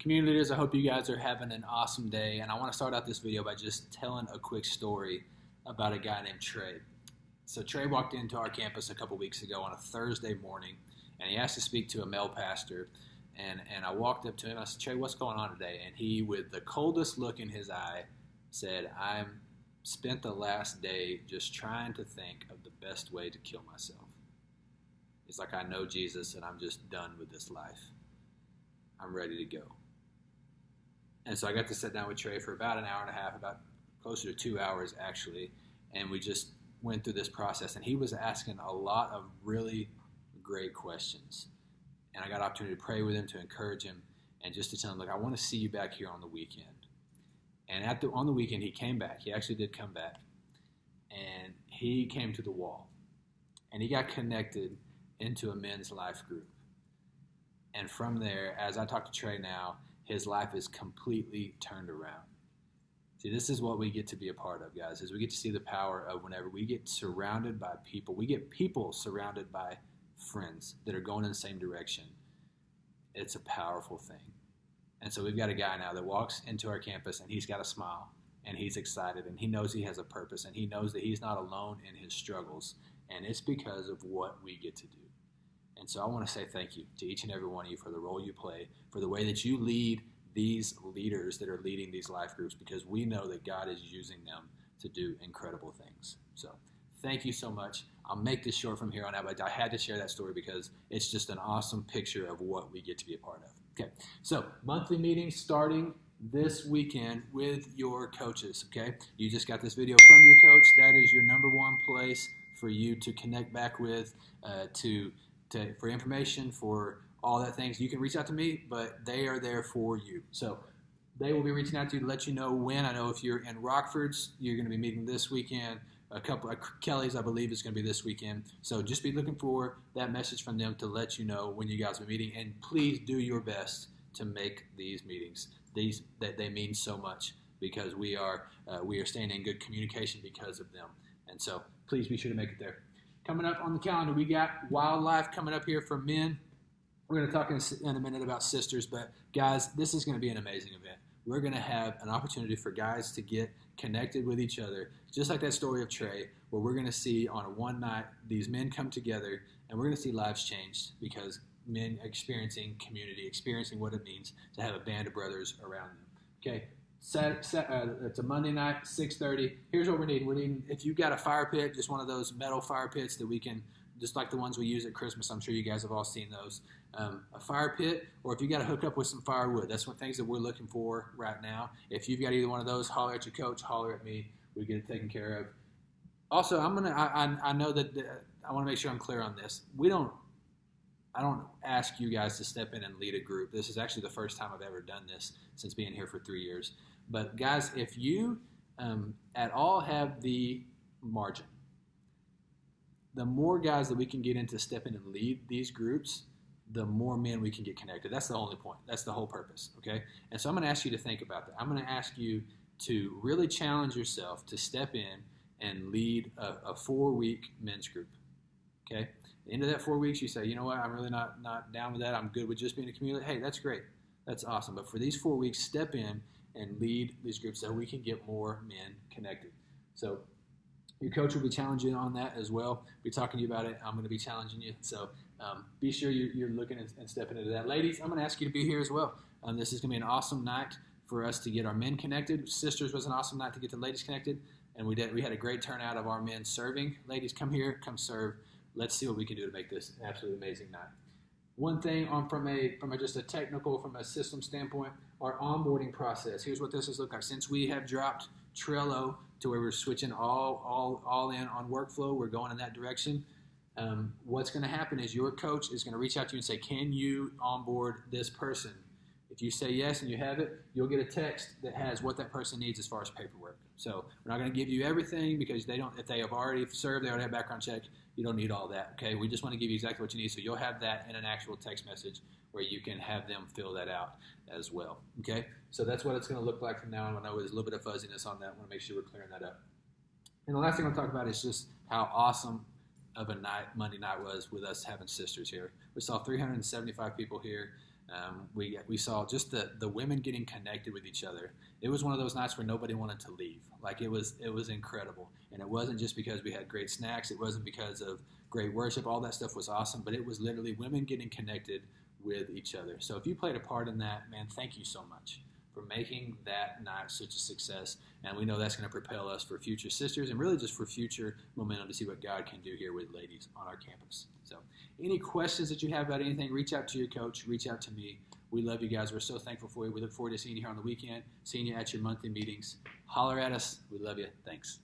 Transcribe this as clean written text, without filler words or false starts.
Community leaders, I hope you guys are having an awesome day. And I want to start out this video by just telling a quick story about a guy named Trey. So Trey walked into our campus a couple weeks ago on a Thursday morning, and he asked to speak to a male pastor. And I walked up to him and I said, Trey, what's going on today? And he, with the coldest look in his eye, said, I've spent the last day just trying to think of the best way to kill myself. He's like, I know Jesus and I'm just done with this life. I'm ready to go. And so I got to sit down with Trey for about an hour and a half, about closer to 2 hours actually, and we just went through this process. And he was asking a lot of really great questions. And I got an opportunity to pray with him, to encourage him, and just to tell him, look, I want to see you back here on the weekend. And on the weekend, he came back. He actually did come back. And he came to the wall. And he got connected into a men's life group. And from there, as I talk to Trey now, his life is completely turned around. See, this is what we get to be a part of, guys, is we get to see the power of whenever we get surrounded by people. We get people surrounded by friends that are going in the same direction. It's a powerful thing. And so we've got a guy now that walks into our campus and he's got a smile and he's excited and he knows he has a purpose and he knows that he's not alone in his struggles. And it's because of what we get to do. And so I want to say thank you to each and every one of you for the role you play, for the way that you lead these leaders that are leading these life groups, because we know that God is using them to do incredible things. So thank you so much. I'll make this short from here on out, but I had to share that story because it's just an awesome picture of what we get to be a part of. Okay, so monthly meetings starting this weekend with your coaches, okay? You just got this video from your coach. That is your number one place for you to connect back with, for information, for all that things. You can reach out to me, but they are there for you. So they will be reaching out to you to let you know when. I know if you're in Rockford's, you're going to be meeting this weekend. A couple of Kelly's, I believe, is going to be this weekend. So just be looking for that message from them to let you know when you guys will be meeting. And please do your best to make these meetings. That they mean so much, because we are staying in good communication because of them. And so please be sure to make it there. Coming up on the calendar, we got wildlife coming up here for men. We're going to talk in a minute about sisters, but guys, this is going to be an amazing event. We're going to have an opportunity for guys to get connected with each other, just like that story of Trey, where we're going to see on a one night these men come together, and we're going to see lives changed because men experiencing community, experiencing what it means to have a band of brothers around them. Okay, it's a Monday night, 6:30. Here's what we're needing. We're needing, if you've got a fire pit, just one of those metal fire pits that we can, just like the ones we use at Christmas. I'm sure you guys have all seen those. A fire pit, or if you got to hook up with some firewood. That's one things that we're looking for right now. If you've got either one of those, holler at your coach, holler at me. We get it taken care of. Also, I know that I want to make sure I'm clear on this. I don't ask you guys to step in and lead a group. This is actually the first time I've ever done this since being here for 3 years. But guys, if you at all have the margin, the more guys that we can get in to step in and lead these groups, the more men we can get connected. That's the only point. That's the whole purpose, okay? And so I'm going to ask you to think about that. I'm going to ask you to really challenge yourself to step in and lead a 4-week men's group, okay? At the end of that 4 weeks, you say, you know what, I'm really not down with that. I'm good with just being a community. Hey, that's great. That's awesome. But for these 4 weeks, step in and lead these groups so we can get more men connected. So your coach will be challenging on that as well. Be talking to you about it. I'm going to be challenging you. So be sure you're looking and stepping into that. Ladies, I'm going to ask you to be here as well. This is going to be an awesome night for us to get our men connected. Sisters was an awesome night to get the ladies connected. And we had a great turnout of our men serving. Ladies, come here, come serve. Let's see what we can do to make this an absolutely amazing night. One thing from a system standpoint, our onboarding process. Here's what this has looked like. Since we have dropped Trello to where we're switching all in on workflow, we're going in that direction. What's going to happen is your coach is going to reach out to you and say, can you onboard this person? If you say yes and you have it, you'll get a text that has what that person needs as far as paperwork. So we're not going to give you everything because if they have already served, they already have background check, you don't need all that, okay? We just want to give you exactly what you need, so you'll have that in an actual text message where you can have them fill that out as well, okay? So that's what it's going to look like from now on. I know there's a little bit of fuzziness on that. I want to make sure we're clearing that up. And the last thing I'll talk about is just how awesome of a night Monday night was with us having sisters here. We saw 375 people here. We saw just the women getting connected with each other. It was one of those nights where nobody wanted to leave. Like it was incredible, and it wasn't just because we had great snacks. It wasn't because of great worship. All that stuff was awesome, but it was literally women getting connected with each other. So if you played a part in that, man, thank you so much for making that night such a success. And we know that's going to propel us for future sisters and really just for future momentum to see what God can do here with ladies on our campus. So any questions that you have about anything, reach out to your coach, reach out to me. We love you guys. We're so thankful for you. We look forward to seeing you here on the weekend, seeing you at your monthly meetings. Holler at us. We love you. Thanks.